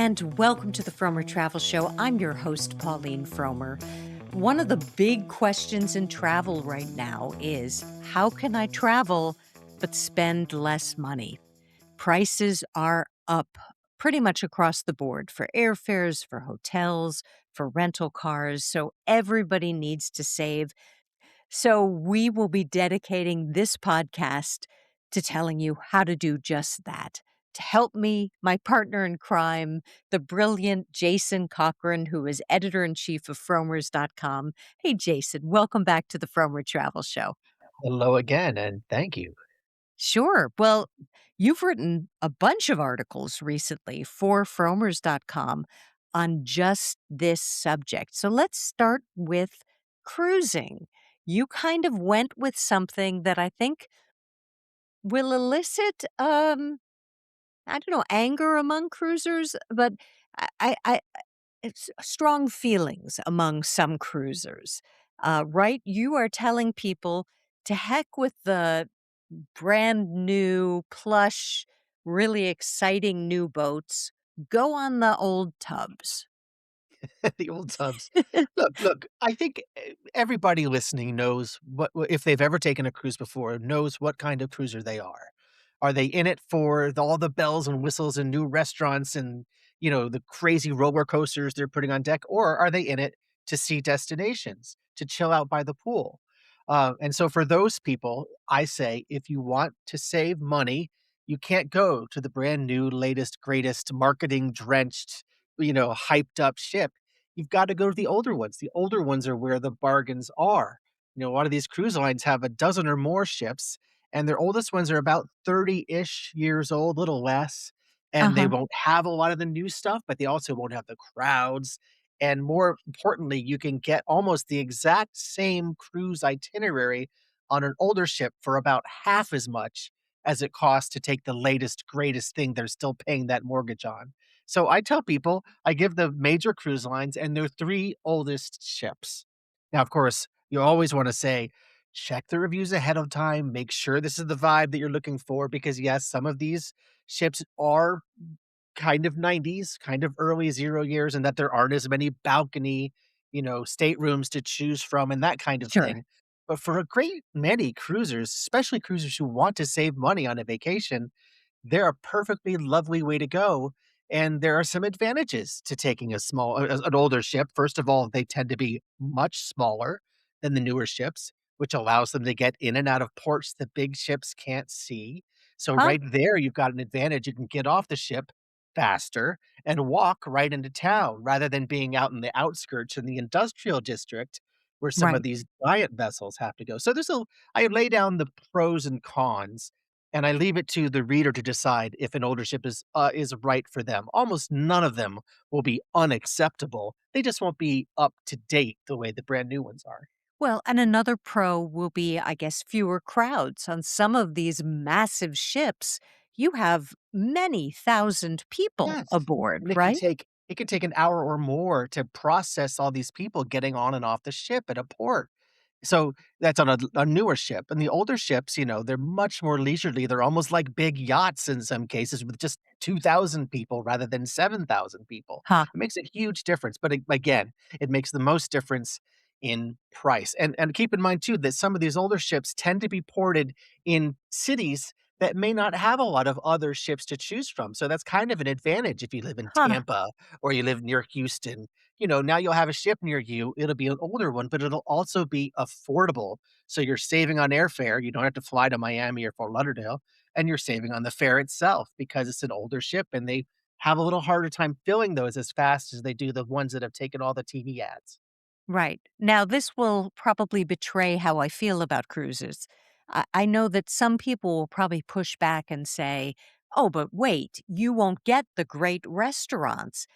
and welcome to the Frommer Travel Show. I'm your host, Pauline Frommer. One of the big questions in travel right now is how can I travel but spend less money? Prices are up pretty much across the board for airfares, for hotels, for rental cars. So everybody needs to save. So, we will be dedicating this podcast to telling you how to do just that. To help me, my partner in crime, the brilliant Jason Cochran, who is editor in chief of Fromers.com. Hey, Jason, welcome back to the Fromer Travel Show. Hello again, and thank you. Sure. Well, you've written a bunch of articles recently for Fromers.com on just this subject. So let's start with cruising. You kind of went with something that I think will elicit, I don't know, anger among cruisers, but I it's strong feelings among some cruisers. Right? You are telling people to heck with the brand new, plush, really exciting new boats, go on the old tubs. The old tubs. Look, I think everybody listening knows if they've ever taken a cruise before, knows what kind of cruiser they are. Are they in it for all the bells and whistles and new restaurants and, the crazy roller coasters they're putting on deck, or are they in it to see destinations, to chill out by the pool? And so for those people, I say if you want to save money, you can't go to the brand new, latest, greatest, marketing drenched, hyped up ship. You've got to go to the older ones. The older ones are where the bargains are. A lot of these cruise lines have a dozen or more ships, and their oldest ones are about 30-ish years old, a little less, and they Uh-huh. won't have a lot of the new stuff, but they also won't have the crowds. And more importantly, you can get almost the exact same cruise itinerary on an older ship for about half as much as it costs to take the latest, greatest thing they're still paying that mortgage on. So I tell people, I give the major cruise lines and their 3 oldest ships. Now, of course, you always wanna say, check the reviews ahead of time, make sure this is the vibe that you're looking for because, yes, some of these ships are kind of 90s, kind of early 0 years, and that there aren't as many balcony, staterooms to choose from and that kind of Sure. thing. But for a great many cruisers, especially cruisers who want to save money on a vacation, they're a perfectly lovely way to go, and there are some advantages to taking an older ship. First of all, they tend to be much smaller than the newer ships, which allows them to get in and out of ports the big ships can't see. So Huh? right there, you've got an advantage. You can get off the ship faster and walk right into town rather than being out in the outskirts in the industrial district where some of Right. these giant vessels have to go. So I lay down the pros and cons and I leave it to the reader to decide if an older ship is right for them. Almost none of them will be unacceptable. They just won't be up to date the way the brand new ones are. Well, and another pro will be, I guess, fewer crowds. On some of these massive ships, you have many thousand people Yes, aboard, and right? it could take an hour or more to process all these people getting on and off the ship at a port. So, that's on a newer ship, and the older ships, they're much more leisurely, they're almost like big yachts in some cases with just 2,000 people rather than 7,000 people. Huh. It makes a huge difference, but again, it makes the most difference in price, and keep in mind too that some of these older ships tend to be ported in cities that may not have a lot of other ships to choose from, so that's kind of an advantage if you live in Huh. Tampa or you live near Houston. Now you'll have a ship near you. It'll be an older one, but it'll also be affordable. So you're saving on airfare. You don't have to fly to Miami or Fort Lauderdale, and you're saving on the fare itself because it's an older ship and they have a little harder time filling those as fast as they do the ones that have taken all the TV ads. Right. Now, this will probably betray how I feel about cruises. I know that some people will probably push back and say, oh, but wait, you won't get the great restaurants.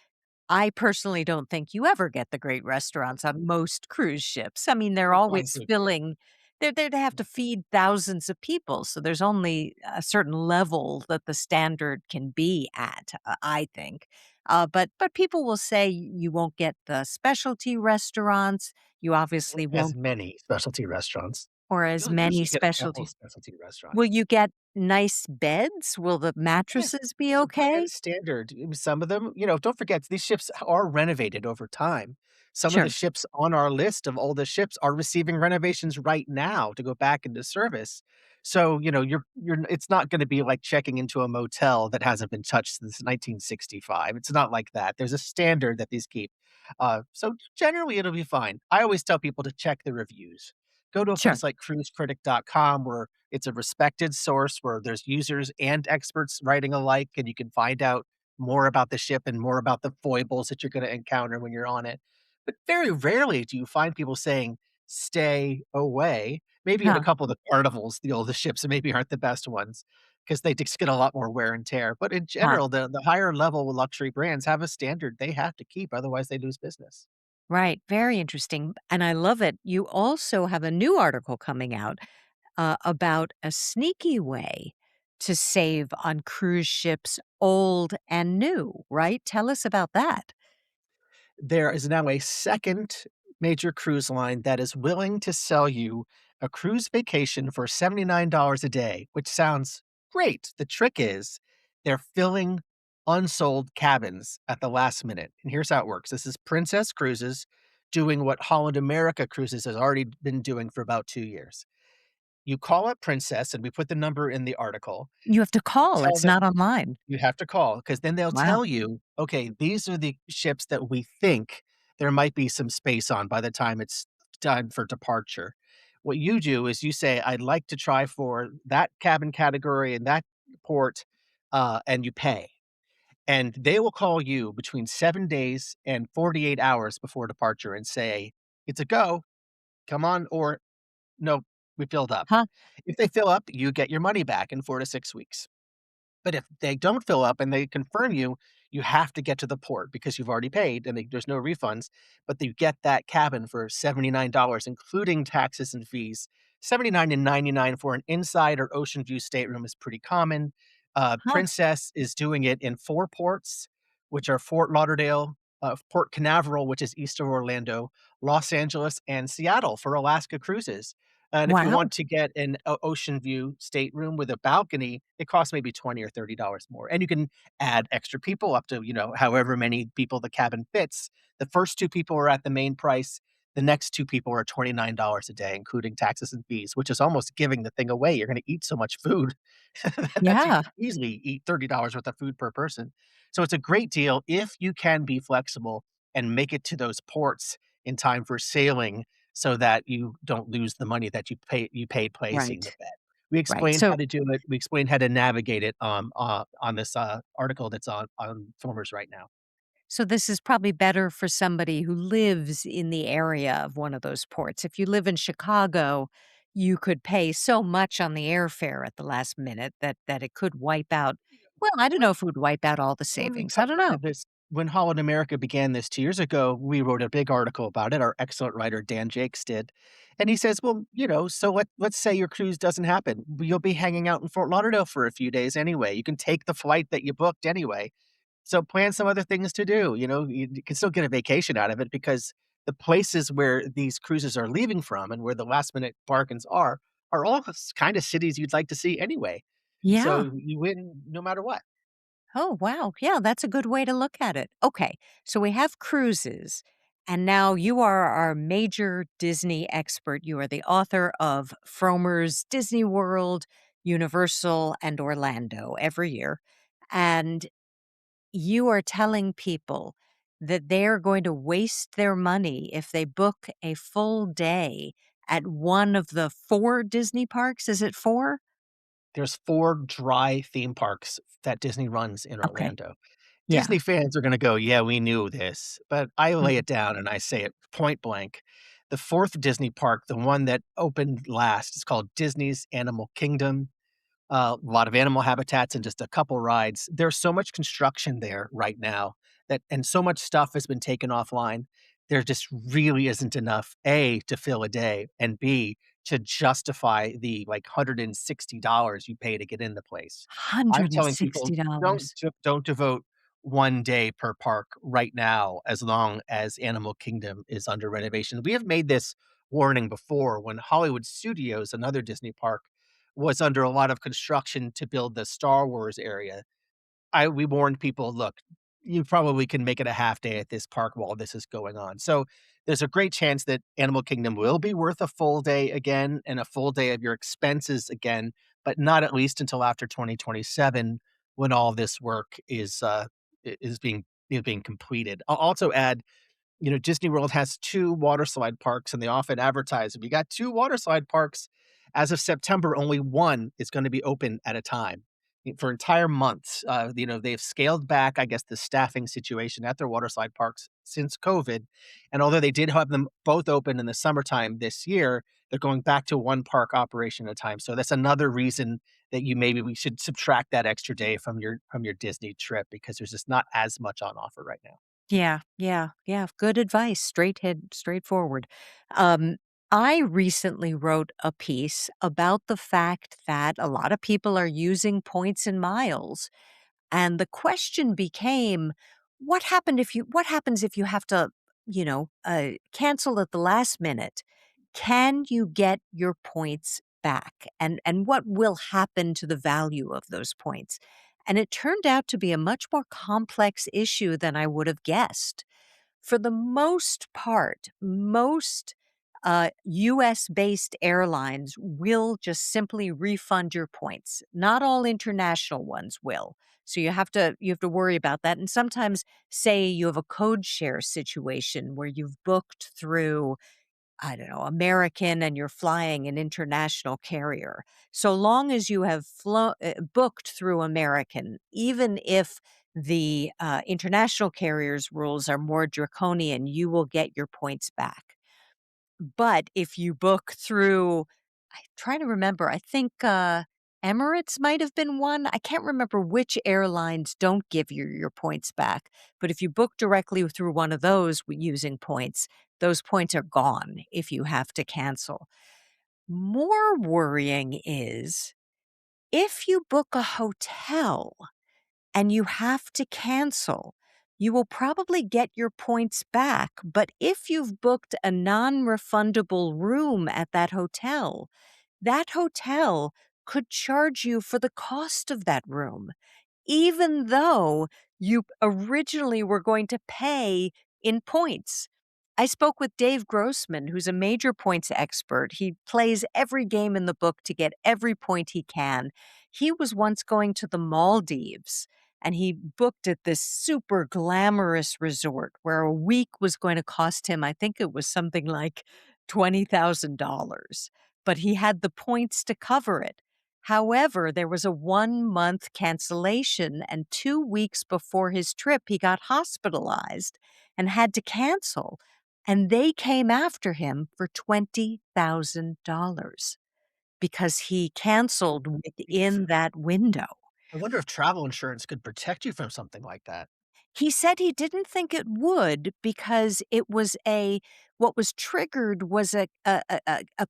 I personally don't think you ever get the great restaurants on most cruise ships. I mean, they're I always do agree. filling, they're there to have to feed thousands of people. So there's only a certain level that the standard can be at, I think. But people will say you won't get the specialty restaurants. You obviously As won't. many specialty restaurants. or as You'll many usually get a couple of specialties. specialty Will restaurants. you get nice beds? Will the Yeah, mattresses be by okay? standard, some of them, don't forget these ships are renovated over time. Some of the Sure, ships on our list of all the ships are receiving renovations right now to go back into service. So, you're it's not gonna be like checking into a motel that hasn't been touched since 1965. It's not like that. There's a standard that these keep. So generally it'll be fine. I always tell people to check the reviews. Go to a sure. place like cruisecritic.com where it's a respected source where there's users and experts writing alike, and you can find out more about the ship and more about the foibles that you're gonna encounter when you're on it. But very rarely do you find people saying, "Stay away." Maybe in a Huh, couple of the carnivals, the oldest ships maybe aren't the best ones because they just get a lot more wear and tear. But in huh. general, the higher level luxury brands have a standard they have to keep, otherwise they lose business. Right, very interesting, and I love it. You also have a new article coming out, about a sneaky way to save on cruise ships old and new, right? Tell us about that. There is now a second major cruise line that is willing to sell you a cruise vacation for $79 a day, which sounds great. The trick is they're filling unsold cabins at the last minute. And here's how it works. This is Princess Cruises doing what Holland America Cruises has already been doing for about 2 years. You call up Princess, and we put the number in the article. You have to call, Tell it's them not online. you have to call because then they'll Wow. tell you, "Okay, these are the ships that we think there might be some space on by the time it's time for departure." What you do is you say, "I'd like to try for that cabin category and that port," and you pay. And they will call you between 7 days and 48 hours before departure and say, "It's a go, come on," or, "No, we filled up." Huh? If they fill up, you get your money back in 4 to 6 weeks. But if they don't fill up and they confirm you, you have to get to the port because you've already paid and there's no refunds, but you get that cabin for $79, including taxes and fees. 79 and 99 for an inside or ocean view stateroom is pretty common. Huh? Princess is doing it in 4 ports, which are Fort Lauderdale, Port Canaveral, which is east of Orlando, Los Angeles, and Seattle for Alaska cruises. And if you Wow. want to get an ocean view stateroom with a balcony, it costs maybe 20 or $30 more, and you can add extra people up to, however many people the cabin fits. The first 2 people are at the main price, the next 2 people are $29 a day, including taxes and fees, which is almost giving the thing away. You're gonna eat so much food that you Yeah, could easily eat $30 worth of food per person. So it's a great deal if you can be flexible and make it to those ports in time for sailing so that you don't lose the money that you paid placing the right, bet. We right. explained how So to do it. We explained how to navigate it, on this, article that's on Formers right now. so this is probably better for somebody who lives in the area of one of those ports. If you live in Chicago, you could pay so much on the airfare at the last minute that it could wipe out, well, I don't know if it would wipe out all the When we savings. I don't know. covered this when Holland America began this 2 years ago, we wrote a big article about it, our excellent writer Dan Jakes did, and he says, "Well, so let's say your cruise doesn't happen. You'll be hanging out in Fort Lauderdale for a few days anyway. You can take the flight that you booked anyway. So plan some other things to do." You can still get a vacation out of it because the places where these cruises are leaving from and where the last minute bargains are all kind of cities you'd like to see anyway. Yeah. So you win no matter what. Oh, wow. Yeah, that's a good way to look at it. Okay, so we have cruises, and now you are our major Disney expert. You are the author of Frommer's Disney World, Universal, and Orlando every year. And you are telling people that they're going to waste their money if they book a full day at one of the 4 Disney parks. Is it 4? There's 4 dry theme parks that Disney runs in Okay. Orlando. Yeah. Disney fans are gonna go, "Yeah, we knew this," but I lay Mhm. it down and I say it point blank. The 4th Disney park, the one that opened last, is called Disney's Animal Kingdom. A lot of animal habitats and just a couple rides. There's so much construction there right now and so much stuff has been taken offline. There just really isn't enough, A, to fill a day, and B, to justify the, like, $160 you pay to get in the place. I'm telling people, $160. don't devote 1 day per park right now as long as Animal Kingdom is under renovation. We have made this warning before when Hollywood Studios, another Disney park, was under a lot of construction to build the Star Wars area. I we warned people, "Look, you probably can make it a half day at this park while this is going on." So, there's a great chance that Animal Kingdom will be worth a full day again and a full day of your expenses again, but not at least until after 2027 when all this work is being completed. I'll also add, Disney World has 2 water slide parks, and they often advertise, "If you got 2 water slide parks," as of September, only 1 is gonna be open at a time, for entire months. They've scaled back, I guess, the staffing situation at their water slide parks since COVID, and although they did have them both open in the summertime this year, they're going back to 1 park operation at a time, so that's another reason that we should subtract that extra day from your Disney trip because there's just not as much on offer right now. Yeah, yeah, yeah. Good advice. Straightforward. Um, I recently wrote a piece about the fact that a lot of people are using points and miles. And the question became, what happens if you have to, cancel at the last minute? Can you get your points back? And what will happen to the value of those points? And it turned out to be a much more complex issue than I would have guessed. For the most part, most US based airlines will just simply refund your points. Not all international ones will. So you have to worry about that. And sometimes say you have a code share situation where you've booked through, I don't know, American and you're flying an international carrier. So long as you have booked through American, even if the international carrier's rules are more draconian, you will get your points back. But if you book through, I'm trying to remember, I think, Emirates might have been one. I can't remember which airlines don't give you your points back, but if you book directly through one of those using points, those points are gone if you have to cancel. More worrying is if you book a hotel and you have to cancel, you will probably get your points back. But if you've booked a non refundable room at that hotel could charge you for the cost of that room even though you originally were going to pay in points. I spoke with Dave Grossman, who's a major points expert. He plays every game in the book to get every point he can. He was once going to the Maldives and he booked at this super glamorous resort where a week was going to cost him, I think it was something like $20,000, but he had the points to cover it. However, there was a 1 month cancellation, and 2 weeks before his trip, he got hospitalized and had to cancel. And they came after him for $20,000 because he canceled within that window. I wonder if travel insurance could protect you from something like that. He said he didn't think it would because it was what was triggered was a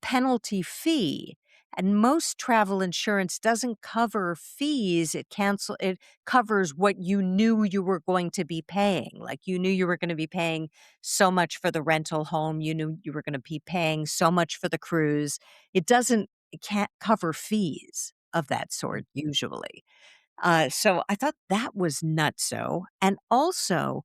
penalty fee, and most travel insurance doesn't cover fees, it covers what you knew you were going to be paying, like, you knew you were gonna be paying so much for the rental home, you knew you were gonna be paying so much for the cruise. It can't cover fees of that sort usually. So I thought that was nutso. And also,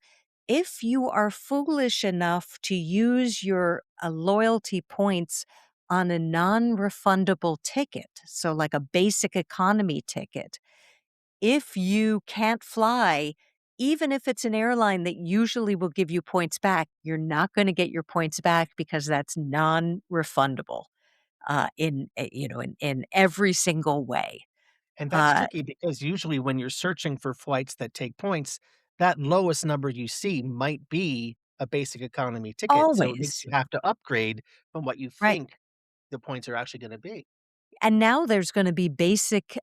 if you are foolish enough to use your loyalty points on a non refundable ticket, so like a basic economy ticket, if you can't fly, even if it's an airline that usually will give you points back, you're not going to get your points back because that's non refundable in every single way. And that's Uh, tricky because usually when you're searching for flights that take points, that lowest number you see might be a basic economy ticket, so it makes Always. you have to upgrade from what you Right. think the points are actually gonna be. And now there's gonna be basic,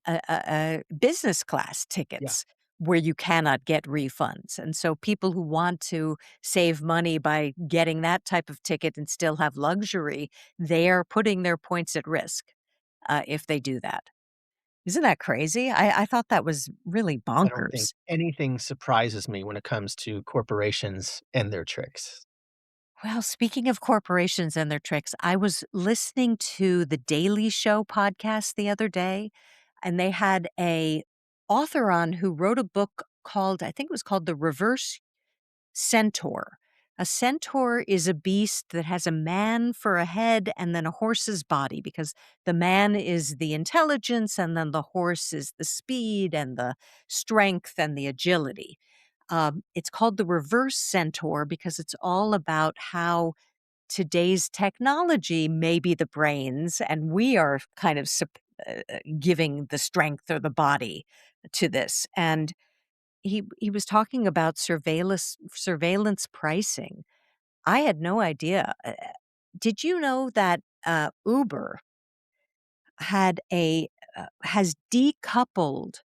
business class Yeah, tickets where you cannot get refunds, and so people who want to save money by getting that type of ticket and still have luxury, they are putting their points at risk, if they do that. Isn't that crazy? I thought that was really I don't think bonkers. anything surprises me when it comes to corporations and their tricks. Well, speaking of corporations and their tricks, I was listening to the Daily Show podcast the other day, and they had a author on who wrote a book called, I think it was called The Reverse Centaur. A centaur is a beast that has a man for a head and then a horse's body, because the man is the intelligence and then the horse is the speed and the strength and the agility. It's called the reverse centaur because it's all about how today's technology may be the brains and we are kind of giving the strength or the body to this. And he was talking about surveillance pricing. I had no idea. Did you know that Uber has decoupled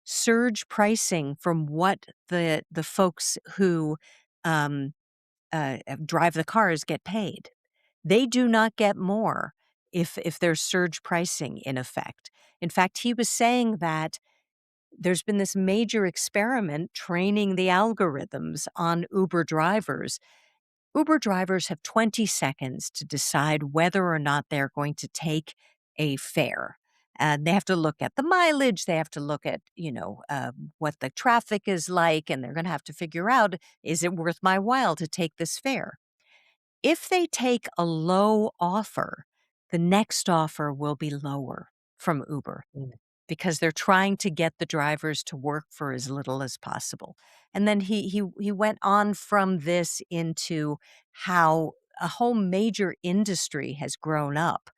surge pricing from what the folks who um, drive the cars get paid? They do not get more if there's surge pricing in effect. In fact, he was saying that there's been this major experiment training the algorithms on Uber drivers. Uber drivers have 20 seconds to decide whether or not they're going to take a fare. And they have to look at the mileage, they have to look at, what the traffic is like, and they're going to have to figure out, is it worth my while to take this fare? If they take a low offer, the next offer will be lower from Uber Mm. because they're trying to get the drivers to work for as little as possible. And then he went on from this into how a whole major industry has grown up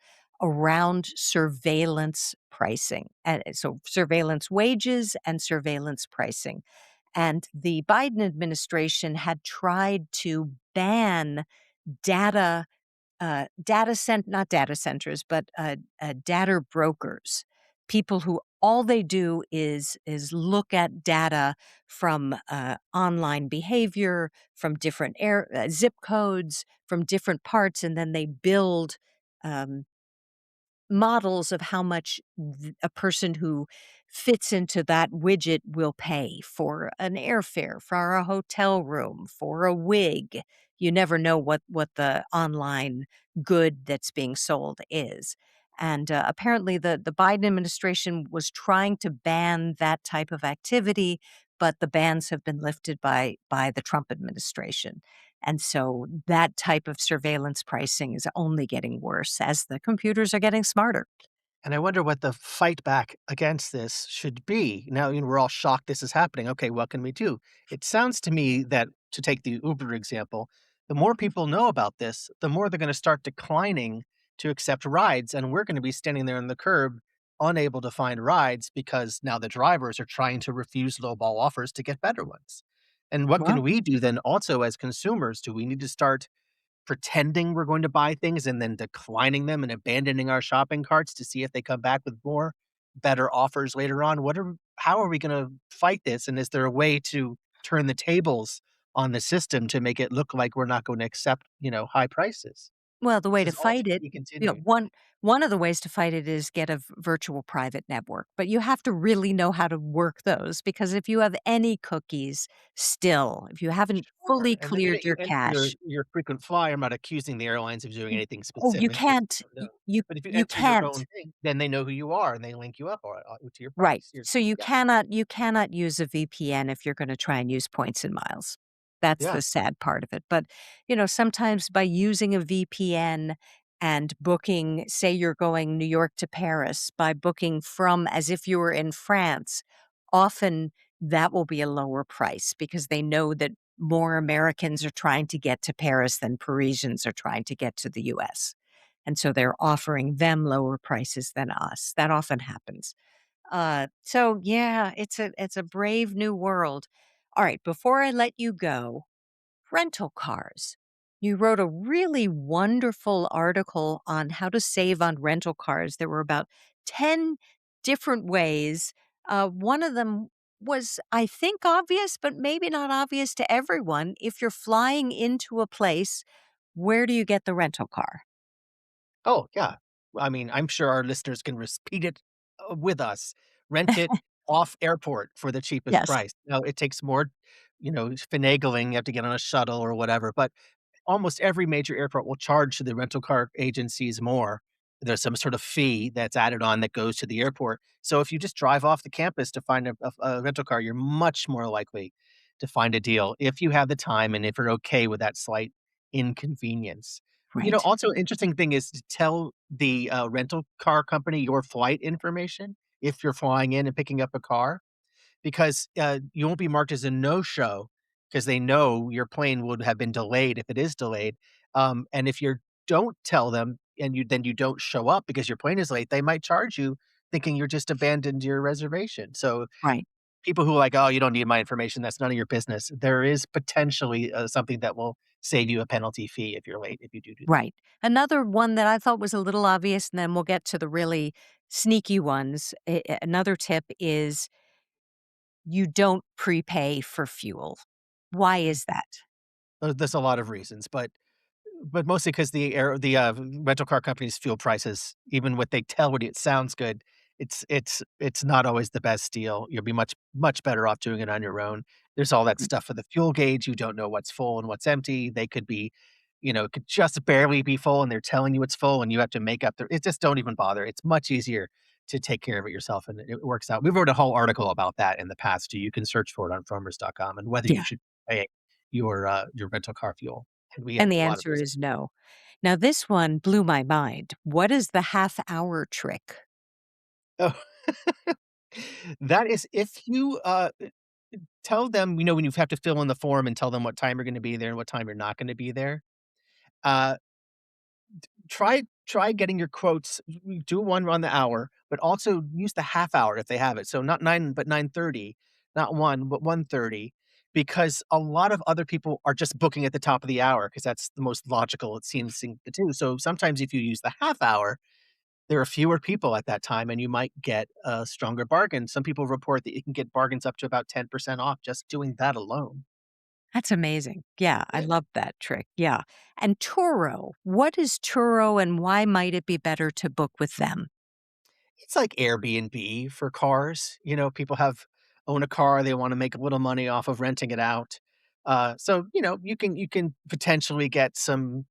around surveillance pricing. And so surveillance wages and surveillance pricing. And the Biden administration had tried to ban data not data centers, but data brokers, people who all they do is look at data from online behavior, from different zip codes, from different parts, and then they build um, models of how much a person who fits into that widget will pay for an airfare, for a hotel room, for a wig. You never know what the online good that's being sold is. And apparently, the Biden administration was trying to ban that type of activity, but the bans have been lifted by the Trump administration. And so that type of surveillance pricing is only getting worse as the computers are getting smarter. And I wonder what the fight back against this should be. Now, we're all shocked this is happening. Okay, what can we do? It sounds to me that, to take the Uber example, the more people know about this, the more they're going to start declining to accept rides. And we're going to be standing there on the curb, unable to find rides because now the drivers are trying to refuse lowball offers to get better ones. And what can Well, we do then also as consumers? Do we need to start pretending we're going to buy things and then declining them and abandoning our shopping carts to see if they come back with more better offers later on? How are we gonna fight this? And is there a way to turn the tables on the system to make it look like we're not going to accept, high prices? well, the way This to is all fight to it, be you know, continued. one of the ways to fight it is get a virtual private network, but you have to really know how to work those, because if you have any cookies still, if you haven't Sure, fully and the minute cleared you your enter cache, your frequent flyer, I'm not accusing the airlines of doing anything oh, you specific, but can't, no. But if you you enter your can't. own thing, then they know who you are and they link you up to your Right. price. Your So you Yeah, cannot use a VPN if you're gonna try and use points and miles. That's yeah. the sad part of it. But, sometimes by using a VPN and booking, say you're going New York to Paris, by booking from as if you were in France, often that will be a lower price because they know that more Americans are trying to get to Paris than Parisians are trying to get to the US. And so they're offering them lower prices than us. That often happens. So yeah, it's a brave new world. All right, before I let you go, rental cars. You wrote a really wonderful article on how to save on rental cars. There were about 10 different ways. One of them was, I think, obvious, but maybe not obvious to everyone. If you're flying into a place, where do you get the rental car? Oh, yeah. I mean, I'm sure our listeners can repeat it, with us. Rent it off airport for the cheapest Yes. price. Now, it takes more, finagling, you have to get on a shuttle or whatever, but almost every major airport will charge the rental car agencies more. There's some sort of fee that's added on that goes to the airport. So if you just drive off the campus to find a rental car, you're much more likely to find a deal if you have the time and if you're okay with that slight inconvenience. Right. Also interesting thing is to tell the, rental car company your flight information if you're flying in and picking up a car, because, you won't be marked as a no-show because they know your plane would have been delayed if it is delayed, and if you don't tell them and you don't show up because your plane is late, they might charge you thinking you're just abandoned your reservation. So Right. people who are like, "Oh, you don't need my information, that's none of your business." There is potentially, something that will save you a penalty fee if you're late, if you do that. Right. Another one that I thought was a little obvious, and then we'll get to the really sneaky ones. Another tip is you don't prepay for fuel. Why is that? There's a lot of reasons, but mostly 'cause the rental car companies' fuel prices, even what they tell you it sounds good, it's not always the best deal. You'll be much better off doing it on your own. There's all that Mm. stuff for the fuel gauge, you don't know what's full and what's empty. They could be, it could just barely be full, and they're telling you it's full, and you have to make up the it just don't even bother. It's much easier to take care of it yourself, and it works out. We wrote a whole article about that in the past too. You can search for it on Fromers.com and whether you Yeah. should pay your rental car fuel, and we had And the a lot of answer those. is no. Now, this one blew my mind. What is the half hour trick? Oh, that is if you, tell them, when you have to fill in the form and tell them what time you're gonna be there and what time you're not gonna be there, uh, try getting your quotes, do one on the hour, but also use the half hour if they have it. So not 9, but 9:30, not 1, but 1:30, because a lot of other people are just booking at the top of the hour because that's the most logical it seems to do. So sometimes if you use the half hour, there are fewer people at that time, and you might get a stronger bargain. Some people report that you can get bargains up to about 10% off just doing that alone. That's amazing. Yeah, I Yeah. love that trick. Yeah. And Turo, what is Turo and why might it be better to book with them? It's like Airbnb for cars. People own a car, they wanna make a little money off of renting it out. So, you can potentially get some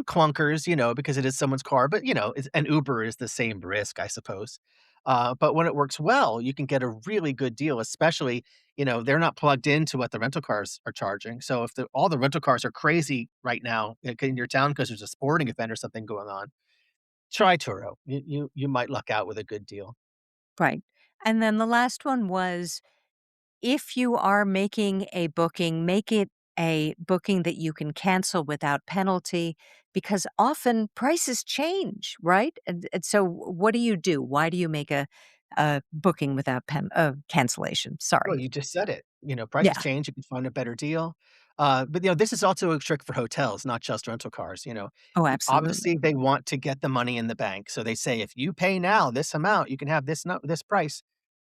clunkers, because it is someone's car, but, an Uber is the same risk, I suppose. But when it works well, you can get a really good deal, especially, they're not plugged into what the rental cars are charging. So if all the rental cars are crazy right now, like, in your town because there's a sporting event or something going on, try Turo. You might luck out with a good deal. Right. And then the last one was if you are making a booking, make it a booking that you can cancel without penalty because often prices change, right? And so what do you do? Why do you make a booking without cancellation? Well, Sorry. you just said it. Prices Yeah. change, you can find a better deal. But, this is also a trick for hotels, not just rental cars. Oh, Obviously, absolutely. they want to get the money in the bank. So they say, if you pay now this amount, you can have this price.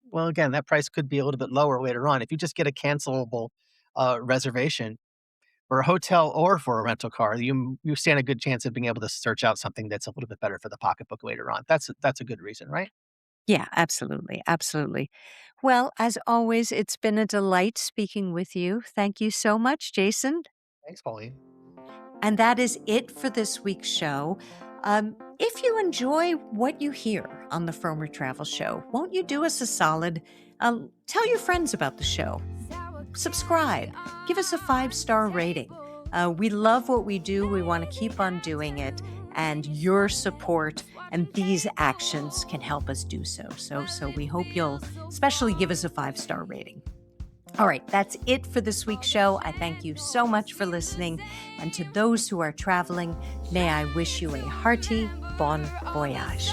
Well, again, that price could be a little bit lower later on. If you just get a cancelable reservation for a hotel or for a rental car, you stand a good chance of being able to search out something that's a little bit better for the pocketbook later on. That's a good reason, right? Yeah, absolutely. Absolutely. Well, as always, it's been a delight speaking with you. Thank you so much, Jason. Thanks, Pauline. And that is it for this week's show. If you enjoy what you hear on the Fromer Travel Show, won't you do us a solid? Tell your friends about the show. Subscribe. Give us a 5-star rating. We love what we do. We want to keep on doing it. And your support and these actions can help us do so. So we hope you'll especially give us a 5-star rating. All right, that's it for this week's show. I thank you so much for listening. And to those who are traveling, may I wish you a hearty bon voyage.